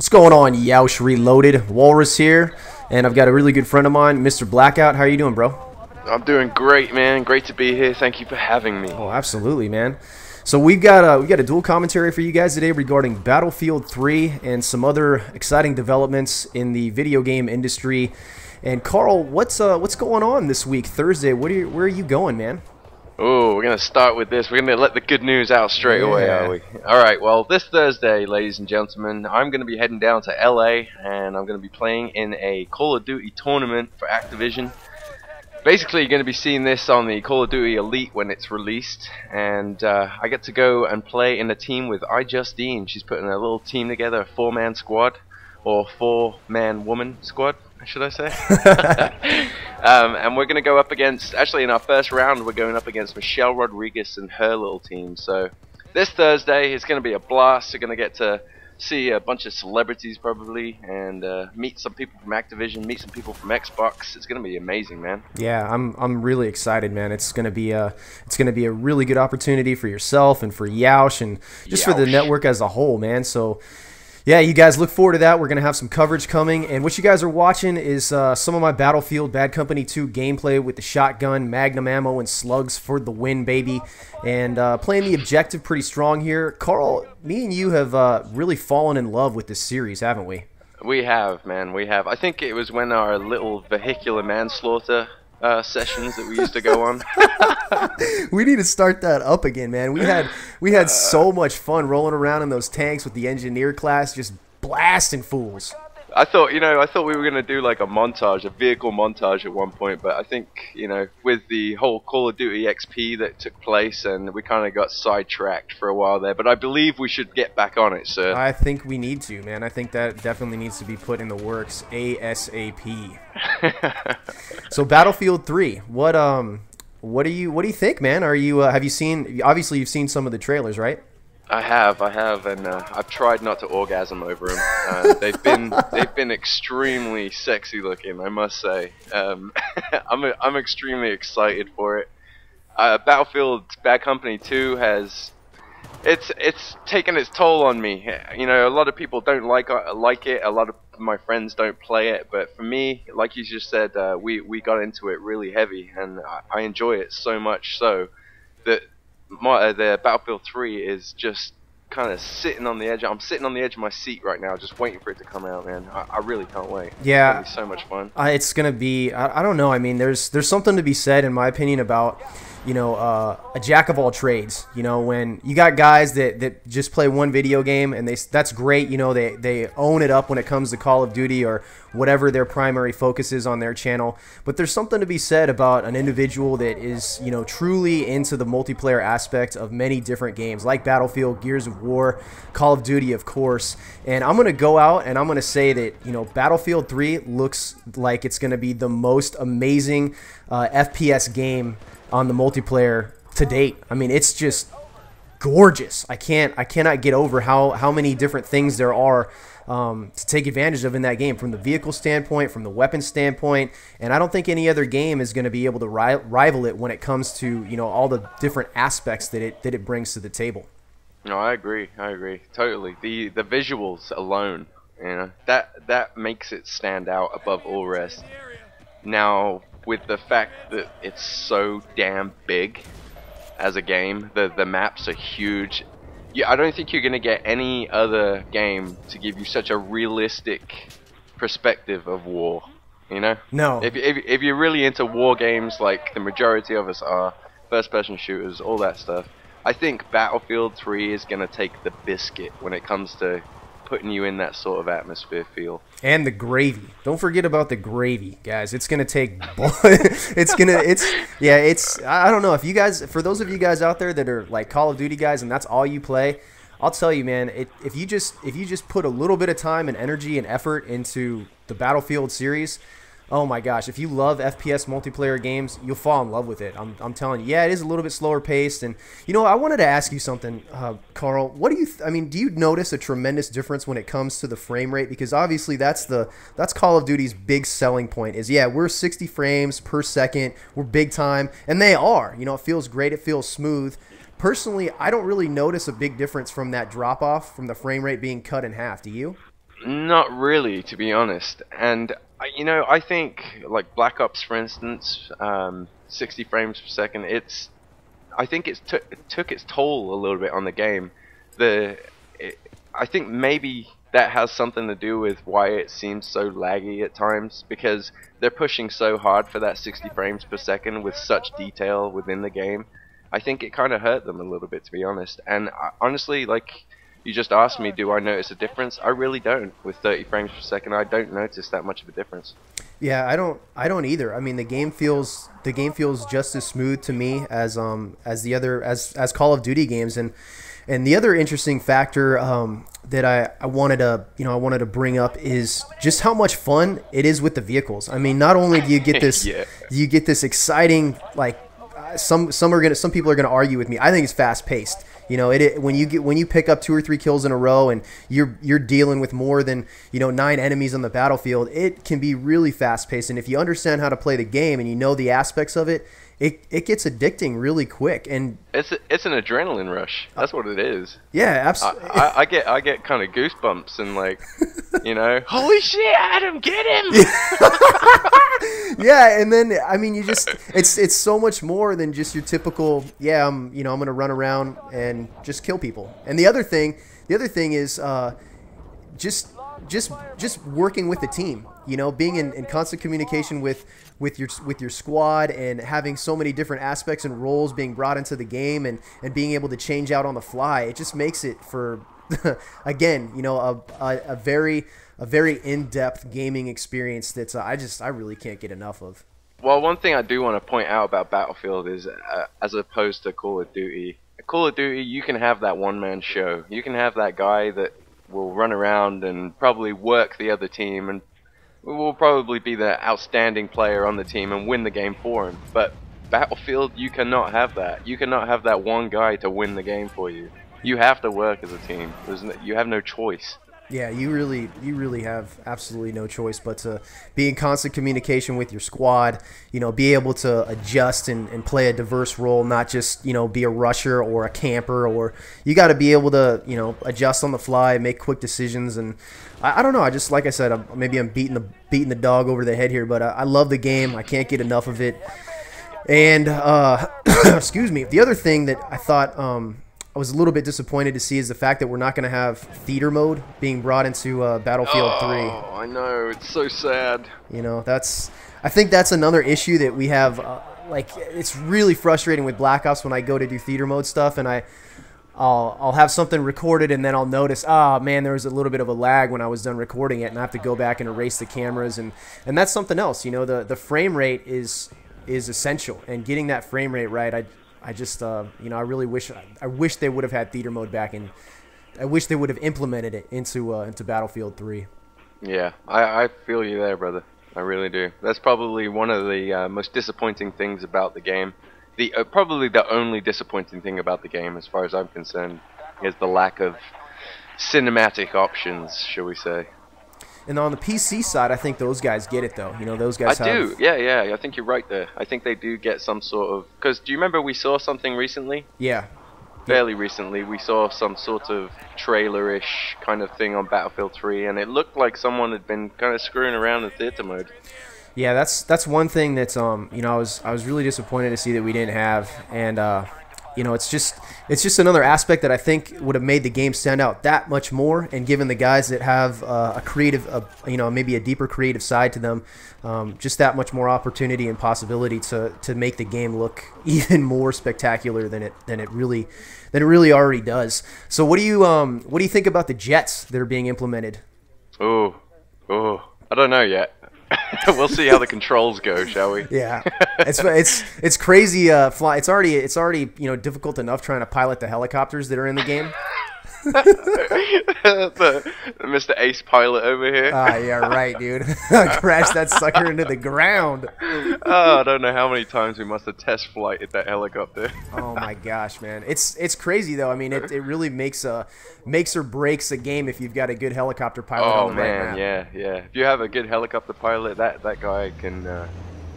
What's going on, Yeousch Reloaded? Walrus here, and I've got a really good friend of mine, Mr. Blackout. How are you doing, bro? I'm doing great, man. Great to be here. Thank you for having me. Oh, absolutely, man. So we've got a dual commentary for you guys today regarding Battlefield 3 and some other exciting developments in the video game industry. And Carl, what's going on this week, Thursday? Where are you going, man? Oh, we're going to start with this. We're going to let the good news out straight away, are we? Alright, well, this Thursday, ladies and gentlemen, I'm going to be heading down to LA, and I'm going to be playing in a Call of Duty tournament for Activision. Basically, you're going to be seeing this on the Call of Duty Elite when it's released, and I get to go and play in a team with iJustine. She's putting a little team together, a four-man squad, or four-man woman squad, should I say? And we're going to go up against, actually in our first round, we're going up against Michelle Rodriguez and her little team. So this Thursday is going to be a blast. You're going to get to see a bunch of celebrities probably, and meet some people from Activision, meet some people from Xbox. It's going to be amazing, man. Yeah, I'm really excited, man. It's going to be a really good opportunity for yourself and for Yeousch and just for the network as a whole, man. So yeah, you guys look forward to that. We're going to have some coverage coming, and what you guys are watching is some of my Battlefield Bad Company 2 gameplay with the shotgun, magnum ammo, and slugs for the win, baby. And playing the objective pretty strong here. Carl, me and you have really fallen in love with this series, haven't we? We have, man. We have. I think it was when our little vehicular manslaughter sessions that we used to go on. We need to start that up again, man. We had so much fun rolling around in those tanks with the engineer class, just blasting fools. I thought we were gonna do like a montage, a vehicle montage at one point, but I think, with the whole Call of Duty XP that took place, and we kind of got sidetracked for a while there. But I believe we should get back on it, sir. I think we need to, man. I think that definitely needs to be put in the works ASAP. So Battlefield 3, what do you think, man? Are you have you seen? Obviously, you've seen some of the trailers, right? I have, and I've tried not to orgasm over them. They've been extremely sexy looking, I must say. I'm extremely excited for it. Battlefield Bad Company 2 has it's taken its toll on me. A lot of people don't like it. A lot of my friends don't play it, but for me, like you just said, we got into it really heavy, and I enjoy it so much so that the Battlefield 3 is just kind of sitting on the edge. I'm sitting on the edge of my seat right now, just waiting for it to come out, man. I really can't wait. Yeah, it's gonna be so much fun. It's gonna be. I don't know. I mean, there's something to be said, in my opinion, about a jack of all trades. When you got guys that just play one video game and that's great. They own it up when it comes to Call of Duty or whatever their primary focus is on their channel. But there's something to be said about an individual that is truly into the multiplayer aspect of many different games, like Battlefield, Gears of War, Call of Duty, of course. And I'm gonna go out and I'm gonna say that Battlefield 3 looks like it's gonna be the most amazing FPS game on the multiplayer to date. I mean, it's just gorgeous. I cannot get over how many different things there are to take advantage of in that game, from the vehicle standpoint, from the weapon standpoint, and I don't think any other game is going to be able to rival it when it comes to all the different aspects that it brings to the table. No, I agree totally. The visuals alone, that makes it stand out above all rest. Now, with the fact that it's so damn big as a game, the maps are huge. I don't think you're gonna get any other game to give you such a realistic perspective of war. No. If you're really into war games, like the majority of us are, first-person shooters, all that stuff, I think Battlefield 3 is gonna take the biscuit when it comes to putting you in that sort of atmosphere feel. And the gravy. Don't forget about the gravy, guys. It's gonna take. I don't know if you guys, for those of you guys out there that are like Call of Duty guys and that's all you play, I'll tell you, man. If you just put a little bit of time and energy and effort into the Battlefield series, oh my gosh, if you love FPS multiplayer games, you'll fall in love with it. I'm telling you. Yeah, it is a little bit slower paced, and I wanted to ask you something, Carl. What do you? Do you notice a tremendous difference when it comes to the frame rate? Because obviously that's Call of Duty's big selling point. Is we're 60 frames per second, we're big time, and they are. It feels great, it feels smooth. Personally, I don't really notice a big difference from that drop off from the frame rate being cut in half. Do you? Not really, to be honest. And you know, I think like Black Ops, for instance, 60 frames per second. I think it took its toll a little bit on the game. I think maybe that has something to do with why it seems so laggy at times, because they're pushing so hard for that 60 frames per second with such detail within the game. I think it kind of hurt them a little bit, to be honest. And honestly, like you just asked me, do I notice a difference? I really don't. With 30 frames per second, I don't notice that much of a difference. Yeah, I don't either. I mean, the game feels just as smooth to me as the other as Call of Duty games. And the other interesting factor that I wanted to bring up is just how much fun it is with the vehicles. I mean, not only do you get this Yeah. you get this exciting, like some people are gonna argue with me. I think it's fast paced. You know, when you pick up 2 or 3 kills in a row and you're dealing with more than 9 enemies on the battlefield, it can be really fast paced. And if you understand how to play the game and you know the aspects of it, it gets addicting really quick. And It's an adrenaline rush. That's what it is. yeah, absolutely. I get kind of goosebumps and like, holy shit, Adam, get him! Yeah, and then I mean, it's so much more than just your typical. Yeah, I'm gonna run around and just kill people. And the other thing is just working with the team. Being in constant communication with your squad and having so many different aspects and roles being brought into the game and being able to change out on the fly. It just makes it for again, a very in-depth gaming experience that's I really can't get enough of. Well, one thing I do want to point out about Battlefield is, as opposed to Call of Duty, you can have that one-man show. You can have that guy that will run around and probably work the other team and will probably be the outstanding player on the team and win the game for him. But Battlefield, you cannot have that. You cannot have that one guy to win the game for you. You have to work as a team. You have no choice. Yeah, you really have absolutely no choice but to be in constant communication with your squad, be able to adjust and play a diverse role, not just, be a rusher or a camper, or you got to be able to, adjust on the fly, make quick decisions. And I don't know, I just, like I said, maybe I'm beating the dog over the head here, but I love the game. I can't get enough of it. And, excuse me, the other thing that I thought I was a little bit disappointed to see is the fact that we're not going to have theater mode being brought into Battlefield 3. Oh, I know. It's so sad. I think that's another issue that we have. It's really frustrating with Black Ops when I go to do theater mode stuff and I'll have something recorded and then I'll notice, man, there was a little bit of a lag when I was done recording it and I have to go back and erase the cameras and that's something else. The frame rate is essential, and getting that frame rate right, I just, I really wish they would have had theater mode back, and I wish they would have implemented it into Battlefield 3. Yeah, I feel you there, brother. I really do. That's probably one of the most disappointing things about the game. Probably the only disappointing thing about the game, as far as I'm concerned, is the lack of cinematic options, shall we say. And on the PC side, I think those guys get it, though. Those guys do. Yeah. I think you're right there. I think they do get some sort of... Because do you remember we saw something recently? Yeah. Fairly recently, we saw some sort of trailer-ish kind of thing on Battlefield 3, and it looked like someone had been kind of screwing around in theater mode. Yeah, that's one thing that's I was really disappointed to see that we didn't have, and it's just another aspect that I think would have made the game stand out that much more, and given the guys that have a creative, maybe a deeper creative side to them, just that much more opportunity and possibility to make the game look even more spectacular than it really already does. So what do you think about the jets that are being implemented? Oh, I don't know yet. We'll see how the controls go, shall we? Yeah, it's crazy. It's already difficult enough trying to pilot the helicopters that are in the game. the Mr. Ace pilot over here. Yeah, right, dude. Crash that sucker into the ground. I don't know how many times we must have test flighted that helicopter. Oh my gosh, man, it's crazy though. I mean, it really makes or breaks a game if you've got a good helicopter pilot on the right map. Yeah. If you have a good helicopter pilot, that guy can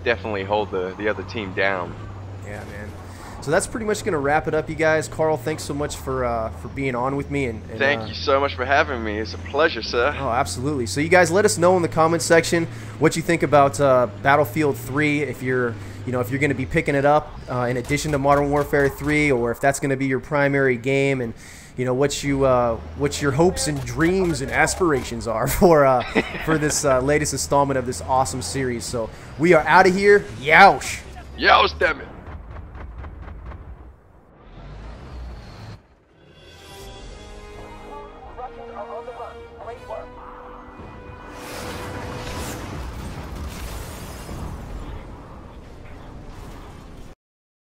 definitely hold the other team down. Yeah, man. So that's pretty much going to wrap it up, you guys. Carl, thanks so much for being on with me. And thank you so much for having me. It's a pleasure, sir. Oh, absolutely. So you guys let us know in the comment section what you think about Battlefield 3, if you're if you're going to be picking it up in addition to Modern Warfare 3, or if that's going to be your primary game, and what your hopes and dreams and aspirations are for this latest installment of this awesome series. So we are out of here. Yeousch. Yeousch, damn it. Russians are on the run. Great work.